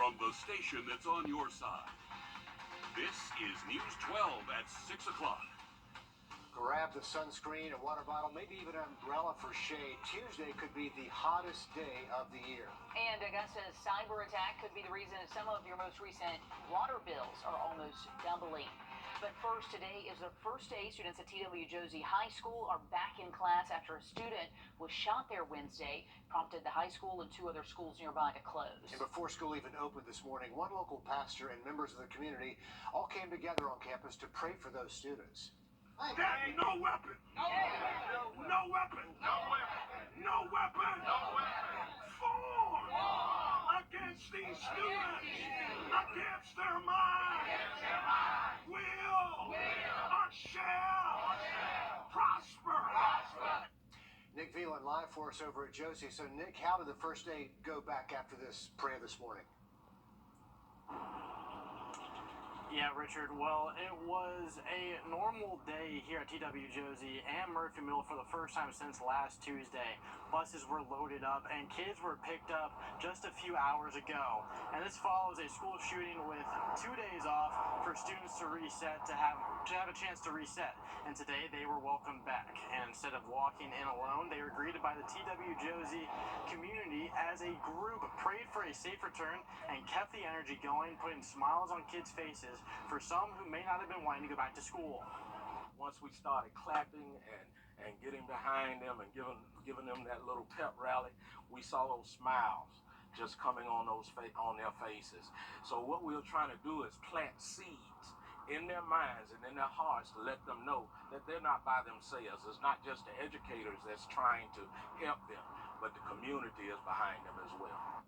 from the station that's on your side. This is News 12 at 6 o'clock. Grab the sunscreen, a water bottle, maybe even an umbrella for shade. Tuesday could be the hottest day of the year. And Augusta's cyber attack could be the reason some of your most recent water bills are almost doubling. But first, today is the first day students at TW Josie High School are back in class after a student was shot there Wednesday, prompted the high school and 2 other schools nearby to close. And before school even opened this morning, one local pastor and members of the community all came together on campus to pray for those students. That no weapon, no weapon, no weapon, no weapon, formed against these students, against their minds, will or shall prosper. Nick Veland live for us over at Josie. So, Nick, how did the first day go back after this prayer this morning? Yeah, Richard, well, it was a normal day here at TW Josie and Murphy Middle for the first time since last Tuesday. Buses were loaded up and kids were picked up just a few hours ago. And this follows a school shooting with 2 days off for students to reset, to have a chance to reset. And today they were welcomed back. And instead of walking in alone, they were greeted by the TW Josie community as a group, prayed for a safe return and kept the energy going, putting smiles on kids' faces for some who may not have been wanting to go back to school. Once we started clapping and getting behind them and giving them that little pep rally, we saw those smiles just coming on their faces. So what we're trying to do is plant seeds in their minds and in their hearts to let them know that they're not by themselves. It's not just the educators that's trying to help them, but the community is behind them as well.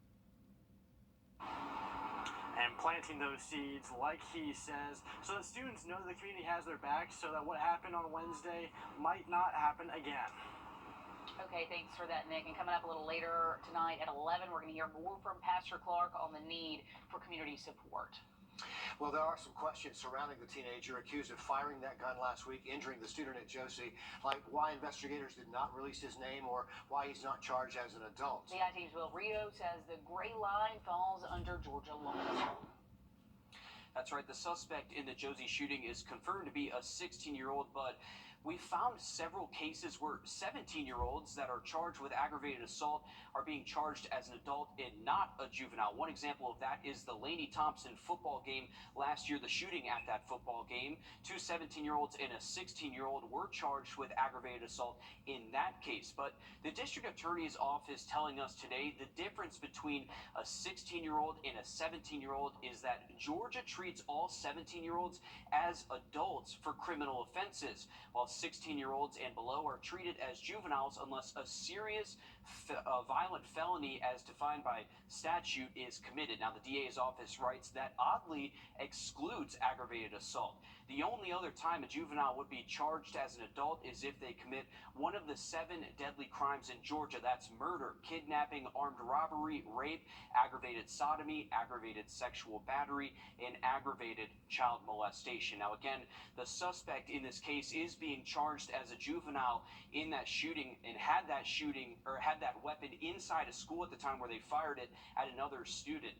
And planting those seeds, like he says, so that students know that the community has their back, so that what happened on Wednesday might not happen again. Okay, thanks for that, Nick. And coming up a little later tonight at 11, we're going to hear more from Pastor Clark on the need for community support. Well, there are some questions surrounding the teenager accused of firing that gun last week, injuring the student at Josie, like why investigators did not release his name or why he's not charged as an adult. The IT's Wrdw says the gray line falls under Georgia law. That's right. The suspect in the Josie shooting is confirmed to be a 16-year-old, but we found several cases where 17-year-olds that are charged with aggravated assault are being charged as an adult and not a juvenile. One example of that is the Laney Thompson football game last year, the shooting at that football game. 2 17-year-olds and a 16-year-old were charged with aggravated assault in that case. But the district attorney's office telling us today the difference between a 16-year-old and a 17-year-old is that Georgia treats all 17-year-olds as adults for criminal offenses, while 16-year-olds and below are treated as juveniles unless a serious violent felony as defined by statute is committed. Now, the DA's office writes that oddly excludes aggravated assault. The only other time a juvenile would be charged as an adult is if they commit one of the 7 deadly crimes in Georgia. That's murder, kidnapping, armed robbery, rape, aggravated sodomy, aggravated sexual battery, and aggravated child molestation. Now, again, the suspect in this case is being charged as a juvenile in that shooting and had that weapon inside a school at the time where they fired it at another student.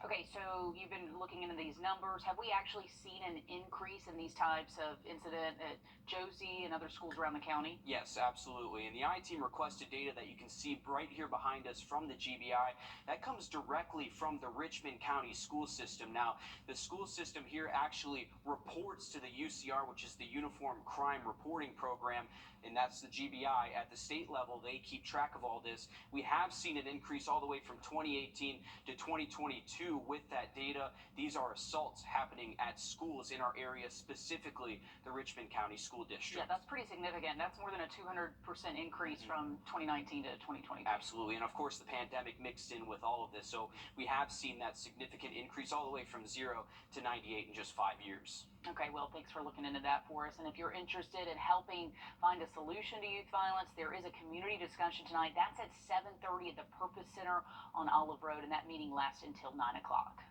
Okay, so you've been looking into these numbers. Have we actually seen an increase in these types of incident at Josie and other schools around the county? Yes, absolutely. And the I-Team requested data that you can see right here behind us from the GBI. That comes directly from the Richmond County school system. Now, the school system here actually reports to the UCR, which is the Uniform Crime Reporting Program, and that's the GBI. At the state level, they keep track of all this. We have seen an increase all the way from 2018 to 2022 with that data. These are assaults happening at schools in our area, specifically the Richmond County School District. Yeah, that's pretty significant. That's more than a 200% increase from 2019 to 2022. Absolutely. And of course, the pandemic mixed in with all of this. So we have seen that significant increase all the way from 0 to 98 in just 5 years. Okay, well, thanks for looking into that for us. And if you're interested in helping find a solution to youth violence, there is a community discussion tonight. That's at 7:30 at the Purpose Center on Olive Road, and that meeting lasts until 9 o'clock.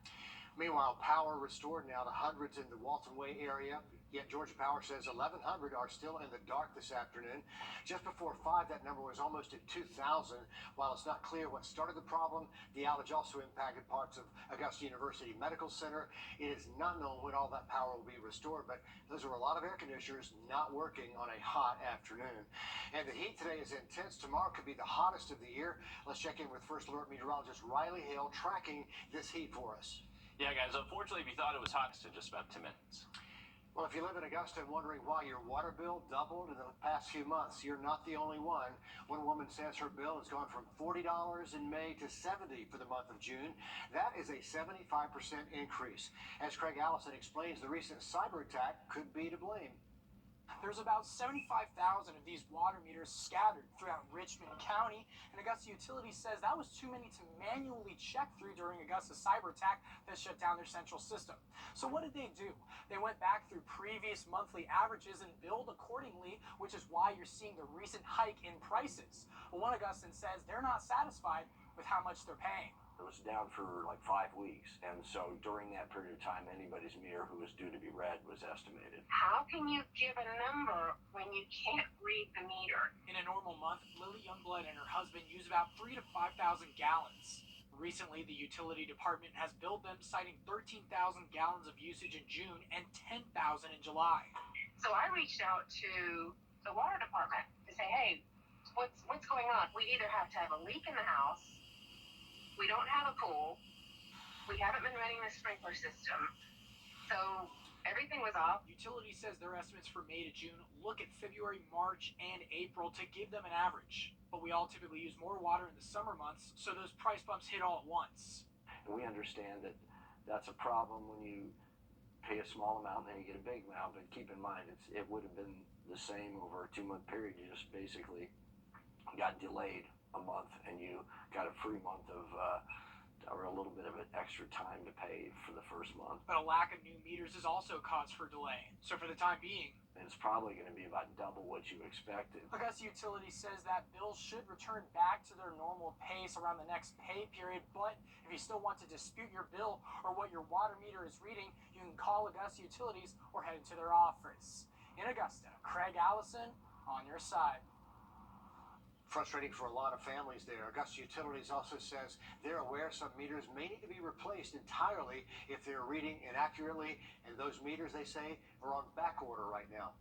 Meanwhile, power restored now to hundreds in the Walton Way area. Yet Georgia Power says 1,100 are still in the dark this afternoon. Just before 5, that number was almost at 2,000. While it's not clear what started the problem, the outage also impacted parts of Augusta University Medical Center. It is not known when all that power will be restored, but those are a lot of air conditioners not working on a hot afternoon. And the heat today is intense. Tomorrow could be the hottest of the year. Let's check in with First Alert meteorologist Riley Hale tracking this heat for us. Yeah, guys, unfortunately, if you thought it was hot, it's in just about 10 minutes. Well, if you live in Augusta and wondering why your water bill doubled in the past few months, you're not the only one. One woman says her bill has gone from $40 in May to $70 for the month of June. That is a 75% increase. As Craig Allison explains, the recent cyber attack could be to blame. There's about 75,000 of these water meters scattered throughout Richmond County, and Augusta Utilities says that was too many to manually check through during Augusta's cyber attack that shut down their central system. So what did they do? They went back through previous monthly averages and billed accordingly, which is why you're seeing the recent hike in prices. Well, one Augustan says they're not satisfied with how much they're paying. It was down for like 5 weeks, and so during that period of time, anybody's meter who was due to be read was estimated. How can you give a number when you can't read the meter? In a normal month, Lily Youngblood and her husband use about 3,000 to 5,000 gallons. Recently, the utility department has billed them, citing 13,000 gallons of usage in June and 10,000 in July. So I reached out to the water department to say, hey, what's going on? We either have to have a leak in the house, we don't have a pool, we haven't been running the sprinkler system, so everything was off. Utility says their estimates for May to June look at February, March, and April to give them an average. But we all typically use more water in the summer months, so those price bumps hit all at once. And we understand that that's a problem when you pay a small amount and then you get a big amount, but keep in mind it would have been the same over a 2-month period. You just basically got delayed a month and you got a free month of or a little bit of an extra time to pay for the first month. But a lack of new meters is also cause for delay. So for the time being, it's probably going to be about double what you expected. Augusta Utilities says that bills should return back to their normal pace around the next pay period, but if you still want to dispute your bill or what your water meter is reading, you can call Augusta Utilities or head into their office. In Augusta, Craig Allison, on your side. Frustrating for a lot of families there. Augusta Utilities also says they're aware some meters may need to be replaced entirely if they're reading inaccurately, and those meters, they say, are on back order right now.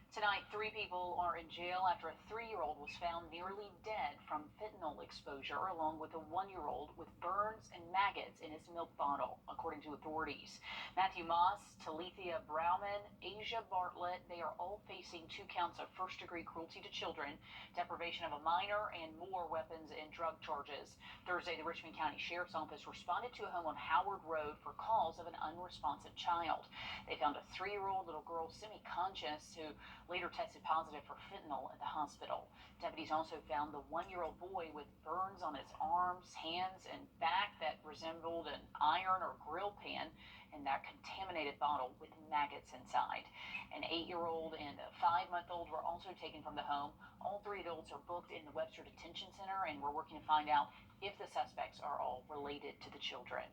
Tonight, 3 people are in jail after a 3-year-old was found nearly dead from fentanyl exposure, along with a 1-year-old with burns and maggots in his milk bottle, according to authorities. Matthew Moss, Talithia Browman, Asia Bartlett, they are all facing 2 counts of first-degree cruelty to children, deprivation of a minor, and more weapons and drug charges. Thursday, the Richmond County Sheriff's Office responded to a home on Howard Road for calls of an unresponsive child. They found a 3-year-old little girl semi-conscious who later tested positive for fentanyl at the hospital. Deputies also found the 1-year-old boy with burns on his arms, hands, and back that resembled an iron or grill pan, and that contaminated bottle with maggots inside. An 8-year-old and a 5-month-old were also taken from the home. All 3 adults are booked in the Webster Detention Center, and we're working to find out if the suspects are all related to the children.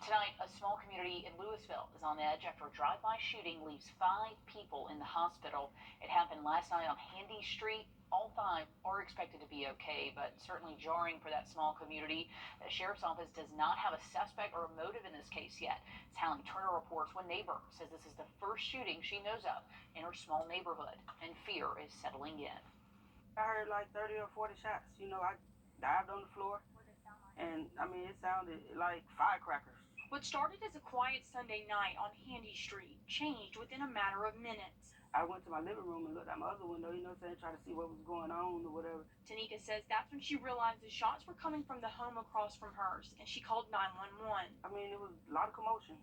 Tonight, a small community in Louisville is on edge after a drive-by shooting leaves 5 people in the hospital. It happened last night on Handy Street. All 5 are expected to be okay, but certainly jarring for that small community. The sheriff's office does not have a suspect or a motive in this case yet. As Hallie Turner reports, one neighbor says this is the first shooting she knows of in her small neighborhood, and fear is settling in. I heard like 30 or 40 shots. You know, I dived on the floor, and I mean, it sounded like firecrackers. What started as a quiet Sunday night on Handy Street changed within a matter of minutes. I went to my living room and looked out my other window, you know what I'm saying, trying to see what was going on or whatever. Tanika says that's when she realized the shots were coming from the home across from hers, and she called 911. I mean, it was a lot of commotion.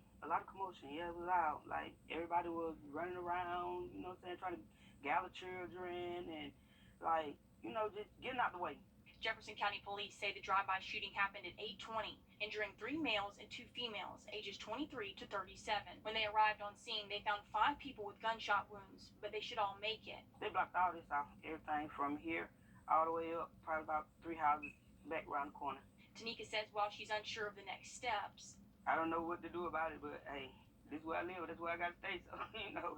Yeah, it was loud. Like, everybody was running around, you know what I'm saying, trying to gather children and, like, you know, just getting out the way. Jefferson County Police say the drive-by shooting happened at 8:20, injuring 3 males and 2 females, ages 23 to 37. When they arrived on scene, they found 5 people with gunshot wounds, but they should all make it. They blocked all this off, everything from here all the way up, probably about 3 houses back around the corner. Tanika says while she's unsure of the next steps, I don't know what to do about it, but hey, this is where I live. This is where I gotta stay. So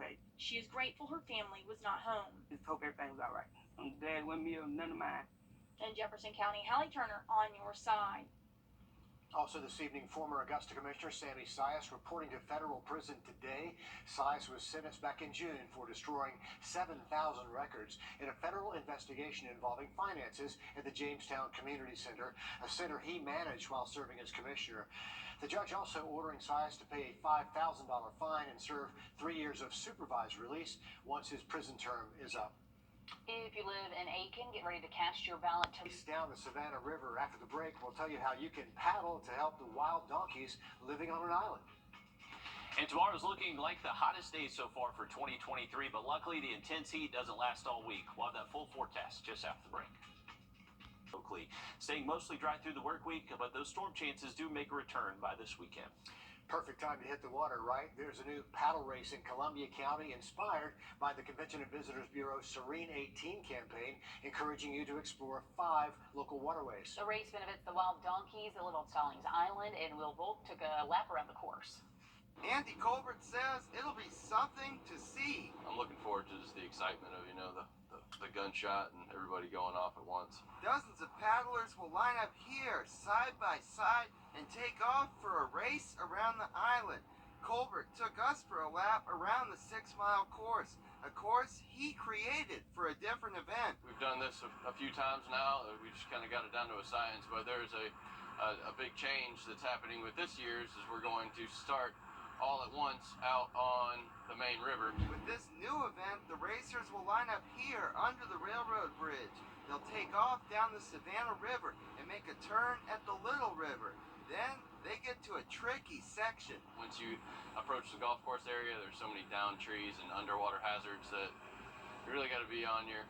hey. She is grateful her family was not home. Just hope everything's all right. I'm glad it wasn't me or none of mine. In Jefferson County, Hallie Turner on your side. Also this evening, former Augusta Commissioner Sammy Sias reporting to federal prison today. Sias was sentenced back in June for destroying 7,000 records in a federal investigation involving finances at the Jamestown Community Center, a center he managed while serving as commissioner. The judge also ordering Sias to pay a $5,000 fine and serve 3 years of supervised release once his prison term is up. If you live in Aiken, get ready to cast your ballot. Down the Savannah River. After the break, we'll tell you how you can paddle to help the wild donkeys living on an island. And tomorrow's looking like the hottest day so far for 2023, but luckily the intense heat doesn't last all week. We'll have that full forecast just after the break. Locally, staying mostly dry through the work week, but those storm chances do make a return by this weekend. Perfect time to hit the water, right? There's a new paddle race in Columbia County inspired by the Convention and Visitors Bureau's Serene 18 campaign, encouraging you to explore 5 local waterways. The race benefits the wild donkeys that live on Stallings Island, and Will Volk took a lap around the course. Andy Colbert says it'll be something to see. I'm looking forward to just the excitement of, the gunshot and everybody going off at once. Dozens of paddlers will line up here, side by side, and take off for a race around the island. Colbert took us for a lap around the 6-mile course, a course he created for a different event. We've done this a few times now. We just kind of got it down to a science, but there's a big change that's happening with this year's is we're going to start all at once out on the main river. With this new event, the racers will line up here under the railroad bridge. They'll take off down the Savannah River and make a turn at the Little River. Then they get to a tricky section. Once you approach the golf course area, there's so many down trees and underwater hazards that you really got to be on your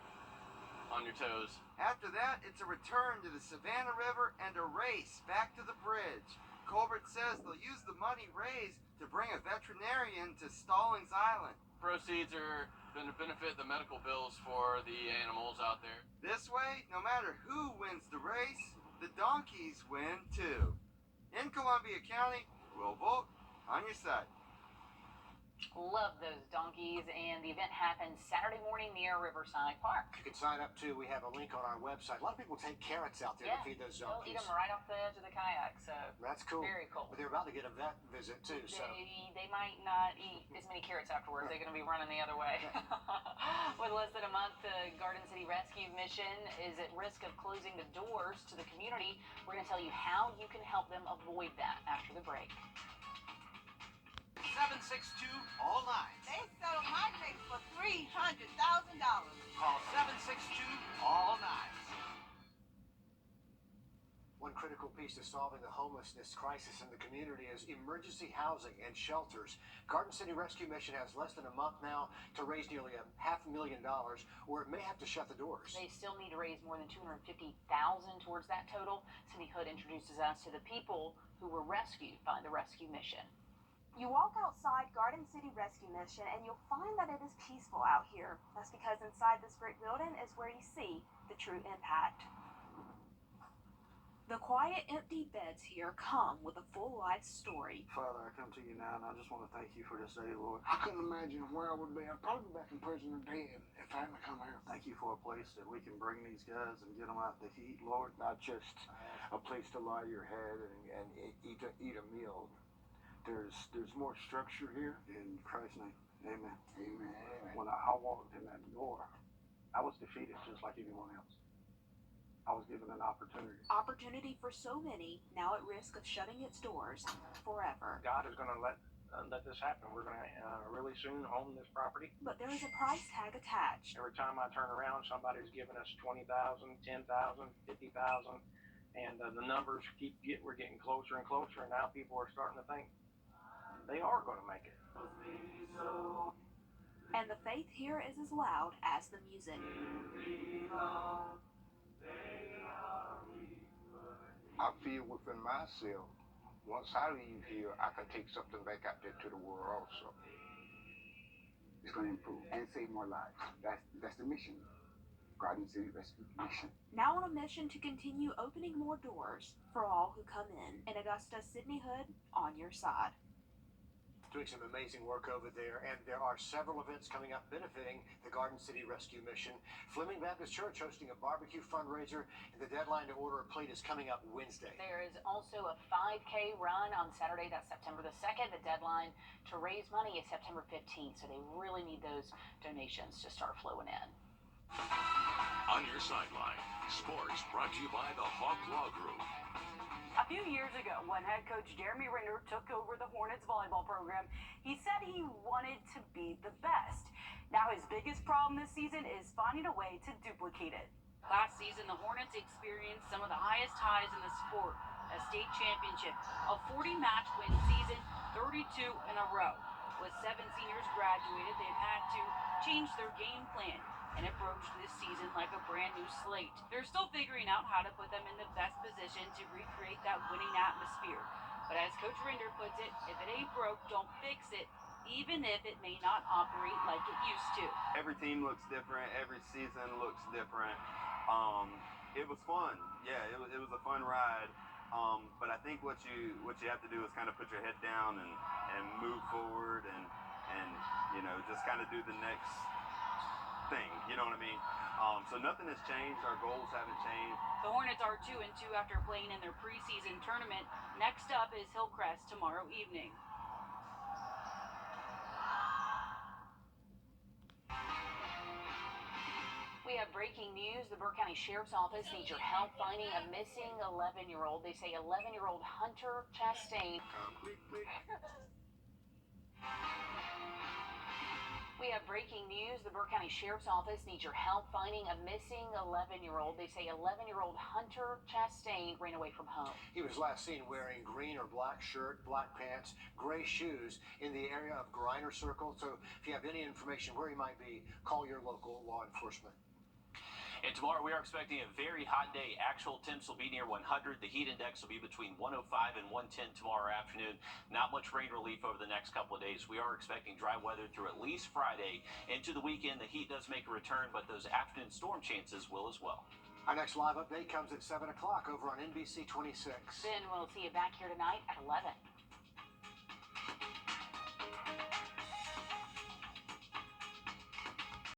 toes. After that, it's a return to the Savannah River and a race back to the bridge. Colbert says they'll use the money raised to bring a veterinarian to Stallings Island. Proceeds are going to benefit the medical bills for the animals out there. This way, no matter who wins the race, the donkeys win too. In Columbia County, Will Volk on your side. Love those donkeys, and the event happens Saturday morning near Riverside Park. You can sign up too. We have a link on our website. A lot of people take carrots out there to feed those They'll donkeys. eat them right off the edge of the kayak, so that's cool. Very cool. But they're about to get a vet visit too, so they might not eat as many carrots afterwards. They're going to be running the other way. With less than a month, the Garden City Rescue Mission is at risk of closing the doors to the community. We're going to tell you how you can help them avoid that after the break. 762 all nights. They settled my case for $300,000. Call 762 all nights. one critical piece to solving the homelessness crisis in the community is emergency housing and shelters. Garden City Rescue Mission has less than a month now to raise nearly $500,000, or it may have to shut the doors. They still need to raise more than $250,000 towards that total. Cindy Hood introduces us to the people who were rescued by the rescue mission. You walk outside Garden City Rescue Mission and you'll find that it is peaceful out here. That's because inside this great building is where you see the true impact. The quiet, empty beds here come with a full life story. Father, I come to you now and I just want to thank you for this day, Lord. I couldn't imagine where I would be. I'd probably be back in prison or dead if I hadn't come here. Thank you for a place that we can bring these guys and get them out to eat, Lord. Not just a place to lie your head and eat a meal. There's more structure here. In Christ's name, amen. Amen. When I walked in that door, I was defeated just like anyone else. I was given an opportunity. Opportunity for so many, now at risk of shutting its doors forever. God is going to let this happen. We're going to really soon own this property. But there is a price tag attached. Every time I turn around, somebody's giving us $20,000, $10,000, $50,000. And the numbers we're getting closer and closer, and now people are starting to think they are going to make it. And the faith here is as loud as the music. I feel within myself, once I leave here, I can take something back out there to the world also. It's going to improve and save more lives. That's the mission. Garden City Rescue Commission. Now on a mission to continue opening more doors for all who come in. In Augusta, Sydney Hood, on your side. Doing some amazing work over there, and there are several events coming up benefiting the Garden City Rescue Mission. Fleming Baptist Church hosting a barbecue fundraiser, and the deadline to order a plate is coming up Wednesday. There is also a 5K run on Saturday, that's September the 2nd. The deadline to raise money is September 15th, so they really need those donations to start flowing in. On your sideline, sports brought to you by the Hawk Law Group. A few years ago, when head coach Jeremy Renner took over the Hornets volleyball program, he said he wanted to be the best. Now his biggest problem this season is finding a way to duplicate it. Last season, the Hornets experienced some of the highest highs in the sport, a state championship, a 40-match win season, 32 in a row. With 7 seniors graduated, they've had to change their game plan and approach this season like a brand new slate. They're still figuring out how to put them in the best position to recreate that winning atmosphere. But as Coach Rinder puts it, if it ain't broke, don't fix it, even if it may not operate like it used to. Every team looks different. Every season looks different. It was fun. Yeah, it was a fun ride. But I think what you have to do is kind of put your head down and move forward and just kind of do the next thing, you know what I mean? So nothing has changed. Our goals haven't changed. The Hornets are 2-2 after playing in their preseason tournament. Next up is Hillcrest tomorrow evening. We have breaking news. The Burke County Sheriff's Office needs your help finding a missing 11-year-old. They say 11-year-old Hunter Chastain. We have breaking news. The Burke County Sheriff's Office needs your help finding a missing 11-year-old. They say 11-year-old Hunter Chastain ran away from home. He was last seen wearing green or black shirt, black pants, gray shoes in the area of Griner Circle. So if you have any information where he might be, call your local law enforcement. And tomorrow we are expecting a very hot day. Actual temps will be near 100. The heat index will be between 105 and 110 tomorrow afternoon. Not much rain relief over the next couple of days. We are expecting dry weather through at least Friday. Into the weekend, the heat does make a return, but those afternoon storm chances will as well. Our next live update comes at 7 o'clock over on NBC 26. Then we'll see you back here tonight at 11.